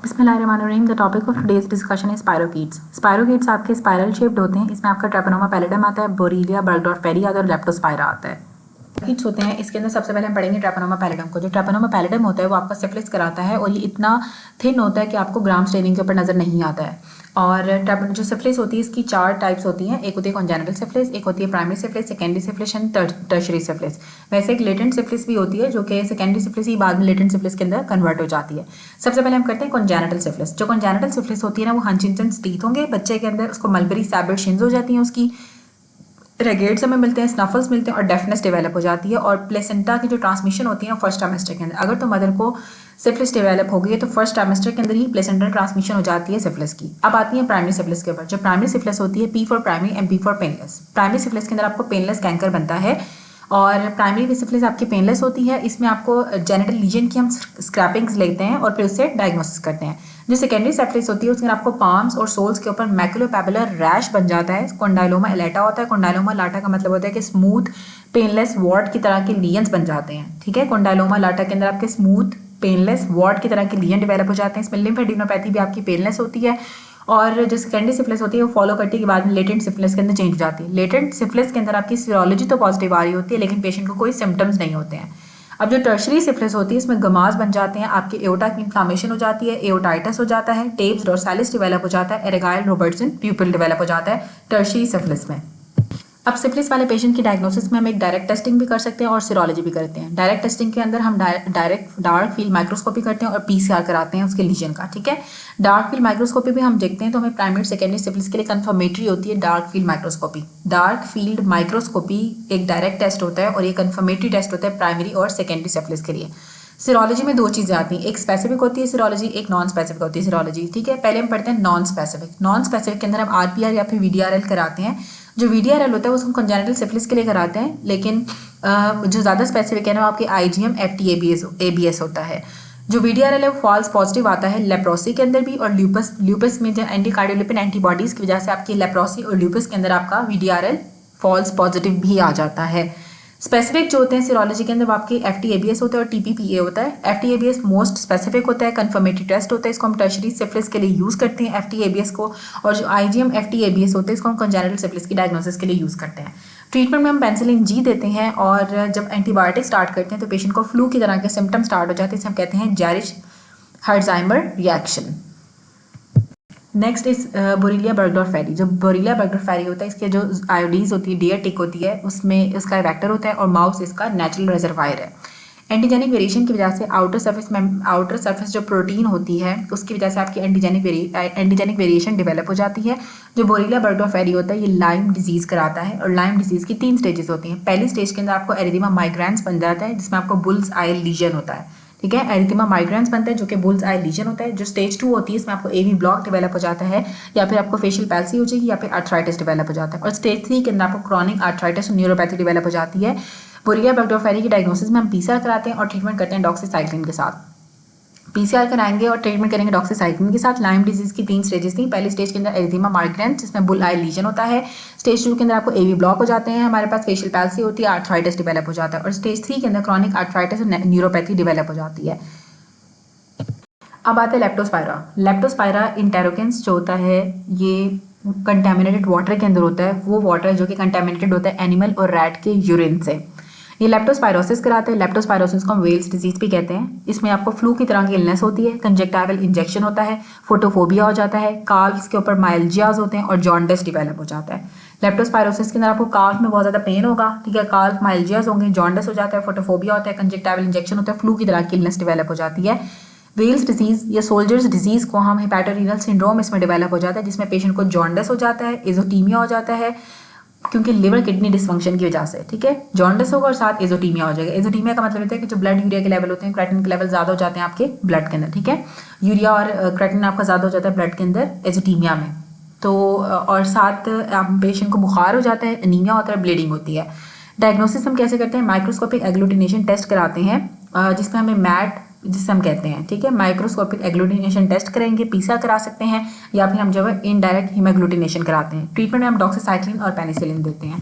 बिस्मिल्लाहिर्रहमानिर्रहीम। The topic of today's discussion is spirochetes. Spirochetes आपके spiral shaped होते हैं। इसमें आपका ट्रेपोनोमा पैलिडम आता है, बोरीलिया बर्गडॉर्फ फेरी आता है और लेप्टोस्पायरा आता है। कीट्स होते हैं, इसके अंदर सबसे पहले हम पढ़ेंगे ट्रेपोनोमा पैलिडम को। जो ट्रेपोनोमा पैलिडम होता है वो आपका सिफिलिस कराता है और ये इतना थिन होता है कि आपको ग्राम स्टेनिंग के ऊपर नजर नहीं आता है। और जो सिफिलिस होती है इसकी 4 टाइप्स होती हैं। एक होती है कॉन्जेनिटल सिफिलिस, एक होती है primary syphilis, secondary syphilis and tertiary syphilis. वैसे एक लेटेंट सिफिलिस भी होती है जो कि सेकेंडरी सिफिलिस ही बाद में लेटेंट सिफिलिस के अंदर कन्वर्ट हो जाती है। सबसे पहले हम करते हैं कॉन्जेनिटल सिफिलिस। जो कॉन्जेनिटल सिफिलिस होती है ना वो हंटिंगटन्स टीथ होंगे बच्चे के अंदर, उसको मलबरी सैबिट शिन्स हो जाती हैं, उसकी रेगेट्स हमें मिलते हैं, स्नफल्स मिलते हैं और डेफनेस डेवलप हो जाती है। और प्लेसेंटा की जो ट्रांसमिशन होती है फर्स्ट ट्राइमेस्टर के अंदर, अगर तो मदर को सिफिलिस डेवलप हो गई है तो फर्स्ट ट्राइमेस्टर के अंदर ही प्लेसेंटल ट्रांसमिशन हो जाती है सिफिलिस की। अब आती है प्राइमरी सिफिलिस के ऊपर। जो प्राइमरी सिफिलिस होती है P for primary and P for painless. Primary syphilis के अंदर आपको पेनलेस कैंकर बनता है और प्राइमरी सिफिलिस आपकी पेनलेस होती है। इसमें आपको जेनिटल लीजन की हम स्क्रैपिंग्स लेते हैं और फिर उससे डायग्नोसिस करते हैं। जो सेकेंडरी सिफिलिस होती है उसमें आपको पाम्स और सोल्स के ऊपर मैकुलोपैपुलर रैश बन जाता है। कोंडाइलोमा एलेटा होता है। कोंडाइलोमा लाटा का मतलब होता है कि स्मूथ पेनलेस वॉर्ड की तरह के लीजन्स बन जाते हैं। ठीक है, कोंडाइलोमा लाटा के अंदर आपके स्मूथ पेनलेस वॉर्ड की तरह के लीजन डेवलप हो जाते हैं। इसमें लिम्फेडिनोपैथी भी आपकी पेनलेस होती है। और जो सेकेंडरी सिफिलिस होती है वो फॉलो करने के बाद में लेटेंट सिफिलिस के अंदर चेंज हो जाती है। लेटेंट सिफिलिस के अंदर आपकी सीरोलॉजी तो पॉजिटिव आ रही होती है लेकिन पेशेंट को कोई सिम्टम्स नहीं होते हैं। अब जो टर्शरी सिफिलिस होती है इसमें गमास बन जाते हैं, आपके एओर्टा की इन्फ्लामेशन हो जाती है, एओर्टाइटिस हो जाता है, टेप्स डोर्सालिस डेवलप हो जाता है, एरेगाइल रोबर्टसन प्यूपिल डेवलप हो जाता है टर्शरी सिफिलिस में। अब सिफिलिस वाले पेशेंट की डायग्नोसिस में हम एक डायरेक्ट टेस्टिंग भी कर सकते हैं और सीरोलॉजी भी करते हैं। डायरेक्ट टेस्टिंग के अंदर हम डायरेक्ट डार्क फील्ड माइक्रोस्कोपी करते हैं और पीसीआर कराते हैं उसके लीजन का। ठीक है, डार्क फील्ड माइक्रोस्कोपी भी हम देखते हैं तो हमें प्राइमरी सेकेंडरी सिफिलिस के लिए कंफर्मेटरी होती है dark field microscopy. Dark field microscopy एक डायरेक्ट टेस्ट होता है और ये कंफर्मेटरी टेस्ट होता है प्राइमरी और सेकेंडरी सिफिलिस के लिए। सीरोलॉजी में 2 चीज़ें आती हैं, एक स्पेसिफिक होती है सीरोलॉजी, एक नॉन स्पेसिफिक होती है सीरोलॉजी। ठीक है, पहले हम पढ़ते हैं नॉन स्पेसिफिक। नॉन स्पेसिफिक के अंदर हम आरपीआर या फिर वीडीआरएल कराते हैं। जो वीडीआरएल होता है उसको कंजेनिटल सिफिलिस के लिए कराते हैं लेकिन जो ज़्यादा स्पेसिफिक है ना वो आपके आईजीएम एफटीएबीएस होता है। जो वीडीआरएल है वो फॉल्स पॉजिटिव आता है लेप्रोसी के अंदर भी और ल्यूपस में जो एंटीकार्डियोलिपिन एंटीबॉडीज़ की वजह से आपकी लेप्रोसी और ल्यूपस के अंदर आपका वीडीआरएल फॉल्स पॉजिटिव भी आ जाता है। स्पेसिफिक जो होते हैं सीरोलॉजी के अंदर वो आपके एफटीएबीएस होता है और टीपीपीए होता है। एफटीएबीएस मोस्ट स्पेसिफिक होता है, कंफर्मेटरी टेस्ट होता है, इसको हम टर्शरी सिफिलिस के लिए यूज़ करते हैं एफटीएबीएस को। और जो आईजीएम एफटीएबीएस होते हैं इसको हम कंजेनिटल सिफिलिस की डायग्नोसिस के लिए यूज़ करते हैं। ट्रीटमेंट में हम पेनिसिलिन जी देते हैं और जब एंटीबायोटिक स्टार्ट करते हैं तो पेशेंट को फ्लू की तरह के सिम्टम स्टार्ट हो जाते हैं, इसे हम कहते हैं जैरिश हर्ट्ज़ाइमर रिएक्शन। नेक्स्ट इज बोरीलिया बर्गडॉर्फ फेरी। जो बोरीलिया बर्गडॉर्फ फेरी होता है इसके जो आयोडीज होती है डियर टिक होती है उसमें इसका वेक्टर होता है और माउस इसका नेचुरल रिजर्वायर है। एंटीजेनिक वेरिएशन की वजह से आउटर सरफेस जो प्रोटीन होती है उसकी वजह से आपकी एंटीजेनिक वेरिएशन डेवलप हो जाती है। जो बोरीलिया बर्गडॉर्फ फेरी होता है ये लाइम डिजीज कराता है और लाइम डिजीज की 3 स्टेजेस होती हैं। पहली स्टेज के अंदर आपको एरिथेमा माइग्रेंस बन जाता है जिसमें आपको बुल्स आई लीजन होता है। ठीक है, एरिथेमा माइग्रेंस बनता है जो कि बुल्स आई लीजन होता है। जो स्टेज 2 होती है इसमें आपको एवी ब्लॉक डेवलप हो जाता है या फिर आपको फेशियल पैल्सी हो जाएगी या फिर आर्थराइटिस डेवलप हो जाता है। और स्टेज 3 के अंदर आपको क्रॉनिक आर्थराइटिस और न्यूरोपैथी डेवलप हो जाती है। बोरीलिया बर्गडॉर्फ फेरी की डायग्नोसिस में हम पीसीआर कराते हैं और ट्रीटमेंट करते हैं डॉक्सीसाइक्लिन के साथ। पीसीआर कराएंगे और ट्रीटमेंट करेंगे डॉक्सीसाइक्लिन के साथ। लाइम डिजीज की 3 स्टेजेस थी। पहली स्टेज के अंदर एरिथेमा माइग्रेंस जिसमें बुल आई लीजन होता है। स्टेज 2 के अंदर आपको एवी ब्लॉक हो जाते हैं, हमारे पास फेशियल पैल्सी होती है, आर्थराइटिस डेवलप हो जाता है। और स्टेज 3 के अंदर क्रॉनिक आर्थराइटिस और न्यूरोपैथी डेवलप हो जाती है। अब आते हैं लेप्टोस्पायरा। लेप्टोस्पायरा इंटेरोकेंस जो होता है ये कंटेमिनेटेड वाटर के अंदर होता है, वो वाटर जो कि कंटेमिनेटेड होता है एनिमल और रैट के यूरिन से। ये लेप्टोस्पायरोसिस कराते हैं। लेप्टोस्पायरोसिस को हम वेल्स डिजीज भी कहते हैं। इसमें आपको फ्लू की तरह की इलनेस होती है, कंजक्टाइवल इंजेक्शन होता है, फोटोफोबिया हो जाता है, काल्व्स के ऊपर माइल्जियाज होते हैं और जॉन्डिस डेवलप हो जाता है। लेप्टोस्पायरोसिस के अंदर आपको काल्व में बहुत ज़्यादा पेन होगा, ठीक है, काल्व माइल्जियाज होंगे, जॉन्डिस हो जाता है, फोटोफोबिया होता है, कंजक्टाइवल इंजेक्शन होता है, फ्लू की तरह की इलनेस डेवलप हो जाती है। वेल्स डिजीज या सोल्जर्स डिजीज को हम हेपेटोरीनल सिंड्रोम इसमें डेवलप हो जाता है जिसमें पेशेंट को जॉन्डिस हो जाता है, एजोटीमिया हो जाता है क्योंकि लिवर किडनी डिसफंक्शन की वजह से। ठीक है, जॉन्डिस होगा और साथ एजोटीमिया हो जाएगा। एजोटीमिया का मतलब होता है कि जो ब्लड यूरिया के लेवल होते हैं, क्रेटिन के लेवल ज़्यादा हो जाते हैं आपके ब्लड के अंदर। ठीक है, यूरिया और क्रेटिन आपका ज़्यादा हो जाता है ब्लड के अंदर एजोटीमिया में। तो और साथ पेशेंट को बुखार हो जाता है, एनीमिया होता है, ब्लीडिंग होती है। डायग्नोसिस हम कैसे करते हैं? माइक्रोस्कोपिक एग्लूटिनेशन टेस्ट कराते हैं जिसमें हमें मैट जिसे हम कहते हैं। ठीक है, माइक्रोस्कोपिक एग्लूटिनेशन टेस्ट करेंगे, पीसीआर करा सकते हैं या फिर हम जो है इनडायरेक्ट हीमोग्लूटिनेशन कराते हैं। ट्रीटमेंट में हम डॉक्सीसाइक्लिन और पेनिसिलिन देते हैं।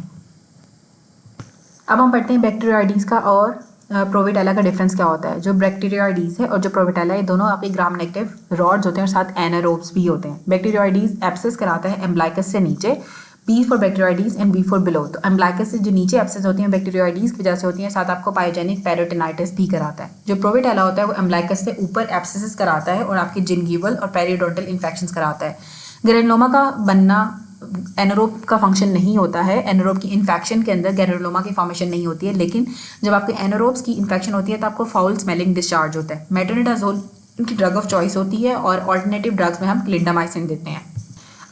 अब हम पढ़ते हैं बैक्टीरियोइड्स का और प्रोविटेला का डिफरेंस क्या होता है। जो बैक्टीरियोइडीज है और जो प्रोविटेला है दोनों आपके ग्राम नेगेटिव रॉड्स होते हैं और साथ एनारोब्स भी होते हैं। बैक्टीरियोइडीज एब्सेस कराता है एम्ब्लाइकस से नीचे, B for bacteroides and B for below. तो एम्ब्लाइकस से जो नीचे एब्सेस होती हैं बैक्टीरियोइडीज की वजह से होती हैं, साथ आपको पायोजेनिक पेरिटोनाइटिस भी कराता है। जो प्रोविटेला होता है वो एम्ब्लाइकस से ऊपर एब्सेस कराता है और आपके जिंगिवल और पेरिडोंटल इन्फेक्शंस कराता है। ग्रेनुलोमा का बनना एनारोब का फंक्शन नहीं होता है। एनारोब की इन्फेक्शन के अंदर ग्रेनुलोमा की फॉर्मेशन नहीं होती है, लेकिन जब आपके एनारोब्स की इन्फेक्शन होती है तो आपको फाउल स्मेलिंग डिस्चार्ज होता है। मेट्रोनिडाजोल इनकी ड्रग ऑफ चॉइस होती है और ऑल्टरनेटिव ड्रग्स में हम क्लिंडामाइसिन देते हैं।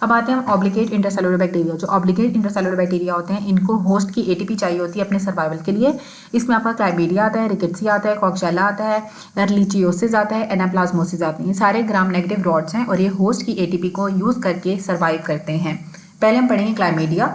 अब आते हैं हम ऑब्लिगेट इंट्रासेलुलर बैक्टीरिया। जो ऑब्लिगेट इंट्रासेलुलर बैक्टीरिया होते हैं इनको होस्ट की एटीपी चाहिए होती है अपने सर्वाइवल के लिए। इसमें आपका क्लाइमीडिया आता है, रिकेट्सिया आता है, कॉक्सियला आता है, एर्लिचियोसिस आता है, एनाप्लाज्मोसिस आते हैं। ये सारे ग्राम नेगेटिव रॉड्स हैं और ये होस्ट की एटीपी को यूज़ करके सर्वाइव करते हैं। पहले हम पढ़ेंगे क्लाइमीडिया।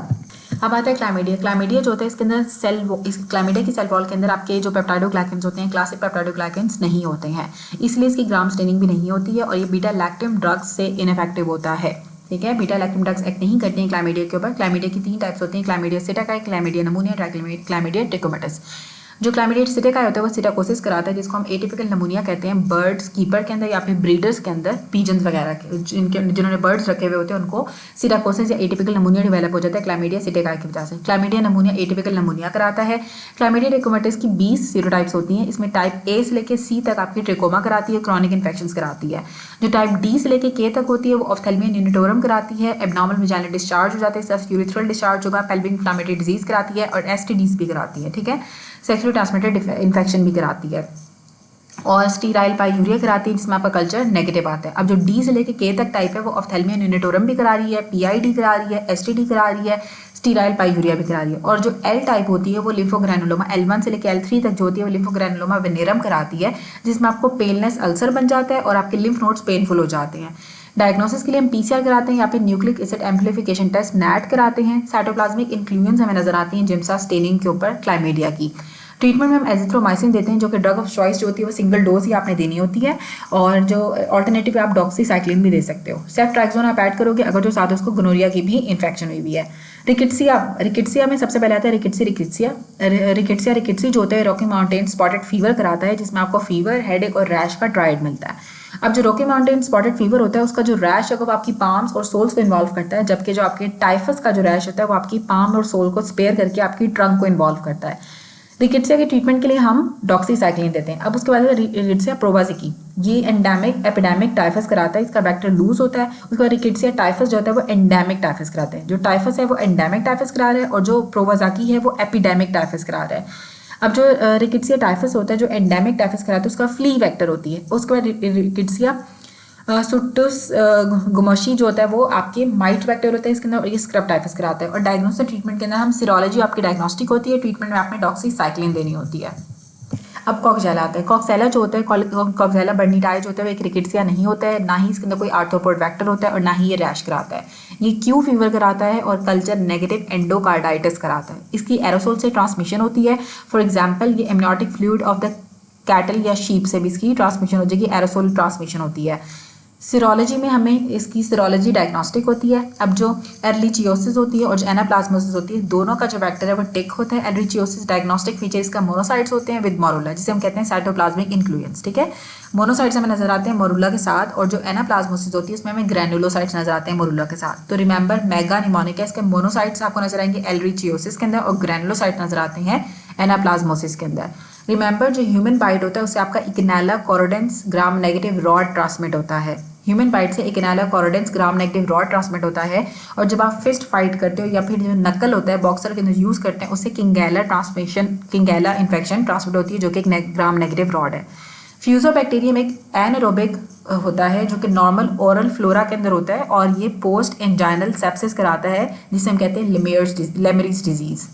अब आता है क्लाइमीडिया। क्लाइमीडिया जो होता है इसके अंदर इस क्लाइमीडिया की सेल वॉल के अंदर आपके जो पेप्टाइडोग्लाइकेंस होते हैं क्लासिक पेप्टाइडोग्लाइकेंस नहीं होते हैं, इसलिए इसकी ग्राम स्टेनिंग भी नहीं होती है और ये बीटा लैक्टम ड्रग्स से इनफेक्टिव होता है। ठीक है, बीटा लैक्टम ड्रग्स एक्ट नहीं करते हैं क्लाइमीडिया के ऊपर। क्लाइमीडिया की 3 टाइप्स होती हैं, क्लाइमीडिया सिटाकाई, क्लाइमीडिया नमूनिया, क्लाइमीडिया ट्रिकोमेटिस। जो क्लाइमीडिया सिटाकाई होता है वो सिटाकोसिस कराता है, जिसको हम एटिपिकल नमूनिया कहते हैं बर्ड्स कीपर के अंदर या फिर ब्रीडर्स के अंदर, पीजन्स वगैरह के जिन्होंने बर्ड्स रखे हुए होते हैं उनको सिटाकोसिस या एटिपिकल नमूनिया डेवलप हो जाता है क्लाइमीडिया सिटाकाई की वजह से। क्लाइमीडिया नमूनिया एटिपिकल नमूनिया कराता है। क्लाइमीडिया ट्रिकोमेटिस की 20 सीरोटाइप्स होती हैं, इसमें टाइप ए से लेकर सी तक आपकी ट्रिकोमा कराती है, क्रॉनिक इन्फेक्शंस कराती है। जो टाइप डी से लेकर के तक होती है वो ऑफ्थेल्मिया यूनिटोरम कराती है, एब्नॉर्मल वेजाइनल डिस्चार्ज हो जाता है, इसका यूरिथ्रल डिस्चार्ज होगा, पेल्विक इन्फ्लेमेटरी डिजीज कराती है और एसटीडीज भी कराती है। ठीक है, सेक्सुअली ट्रांसमिटेड इन्फेक्शन भी कराती है और स्टीराइल पाइयूरिया कराती है, जिसमें आपका कल्चर नेगेटिव आता है। अब जो डी से लेकर के तक टाइप है वो ऑफ्थेल्मिया यूनिटोरम भी करा रही है, पीआईडी करा रही है, एसटीडी करा रही है, स्टीराइल पाइयूरिया भी करा रही है। और जो एल टाइप होती है वो लिम्फोग्रैनुलोमा L1 से लेकर L3 तक जो होती है वो लिम्फोग्रैनुलोमा वेनेरम कराती है, जिसमें आपको पेलनेस अल्सर बन जाता है और आपके लिम्फ नोड्स पेनफुल हो जाते हैं। डायग्नोसिस के लिए हम पीसीआर कराते हैं या फिर nucleic acid amplification test NAT कराते हैं। साइटोप्लाज्मिक इन्फ्लुएंस हमें नजर आती है जिम्सा स्टेनिंग के ऊपर क्लाइमीडिया की। ट्रीटमेंट में हम एजिथ्रोमाइसिन देते हैं, जो कि ड्रग ऑफ चॉइस जो होती है वो सिंगल डोज ही आपने देनी होती है, और जो ऑल्टरनेटिव आप डॉक्सीसाइक्लिन भी दे सकते हो। सेफ्ट्राक्सोन आप ऐड करोगे अगर जो साथ उसको गोनोरिया की भी इन्फेक्शन हुई हुई है। रिकेट्सिया में सबसे पहले आता है रिकेट्सिया जो होता है रॉकी माउंटेन स्पॉटेड फीवर कराता है, जिसमें आपको फीवर, हेडेक और रैश का ट्राइड मिलता है। अब जो रॉकी माउंटेन स्पॉटेड फीवर होता है उसका जो रैश है वो आपकी पाम्स और सोल्स को इन्वॉल्व करता है, जबकि जो आपके टाइफस का जो रैश होता है वो आपकी पाम और सोल को स्पेयर करके आपकी ट्रंक को इन्वॉल्व करता है। रिकेट्सिया के ट्रीटमेंट के लिए हम डॉक्सीसाइक्लिन देते हैं। अब उसके बाद रिकेट्सिया प्रोवाजिकी, ये एंडेमिक एपिडेमिक टाइफस कराता है, इसका वेक्टर लूज होता है। उसके बाद रिकेट्सिया टाइफस जो होता है वो एंडेमिक टाइफस कराते हैं। जो टाइफस है वो एंडेमिक टाइफस करा रहा है और जो प्रोवाजाकी है वो एपिडेमिक टाइफस करा रहा है। अब जो रिकेट्सिया टाइफस होता है जो एंडेमिक टाइफस कराता है उसका फ्ली वेक्टर होती है। उसके बाद रिकेट्सिया सुट्टुस गुमोशी जो होता है वो आपके माइट वेक्टर होता है, इसके अंदर ये स्क्रब टाइफस कराता है। और डायग्नोस्टिक ट्रीटमेंट के अंदर हम सीरोलॉजी आपकी डायग्नोस्टिक होती है, ट्रीटमेंट में आपने डॉक्सीसाइक्लिन देनी होती है। अब कॉक्सियला आता है। कॉक्सियला जो होता है कॉक्सियला बर्नीटाई जो होता है वो एक रिकेट्सिया नहीं होता है, ना ही इसके अंदर कोई आर्थ्रोपोड वेक्टर होता है और ना ही ये रैश कराता है। ये क्यू फीवर कराता है और कल्चर नेगेटिव एंडोकार्डाइटिस कराता है। इसकी एरोसोल से ट्रांसमिशन होती है। फॉर एग्जाम्पल ये amniotic fluid of the cattle या शीप से भी इसकी ट्रांसमिशन हो जाएगी, एरोसोल ट्रांसमिशन होती है। सीरोलॉजी में हमें इसकी सीरोलॉजी डायग्नोस्टिक होती है। अब जो एर्लिचियोसिस होती है और जो एनाप्लाज्मोसिस होती है दोनों का जो वेक्टर है वो टिक होता है। एर्लिचियोसिस डायग्नोस्टिक फीचर इसका मोनोसाइट्स होते हैं विद मोरुला, जिसे हम कहते हैं साइटोप्लाज्मिक इन्फ्लुएंस। ठीक है, मोनोसाइट्स हमें नजर आते हैं मोरुला के साथ, और जो एनाप्लाज्मोसिस होती है उसमें हमें ग्रैनुलोसाइट्स नजर आते हैं मोरुला के साथ। तो रिमेंबर मेगा निमोनिका इसके मोनोसाइट्स आपको नजर आएंगे एर्लिचियोसिस के अंदर और ग्रैनुलोसाइट नजर आते हैं एनाप्लाज्मोसिस के अंदर। रिमेंबर जो ह्यूमन बाइट होता है उससे आपका इकिनेला कोरोडेंस ग्राम नेगेटिव रॉड ट्रांसमिट होता है। ह्यूमन बाइट से इकिनेला कोरोडेंस ग्राम नेगेटिव रॉड ट्रांसमिट होता है। और जब आप फिस्ट फाइट करते हो या फिर जो नकल होता है बॉक्सर के अंदर यूज़ करते हैं उससे किंगेला इन्फेक्शन ट्रांसमिट होती है, जो कि एक ग्राम नेगेटिव रॉड है। फ्यूजोबैक्टीरियम एक एनारोबिक होता है जो कि नॉर्मल ओरल फ्लोरा के अंदर होता है और ये पोस्ट एंजाइनल सेप्सिस कराता है, जिसे हम कहते हैं लेमेरिस डिजीज।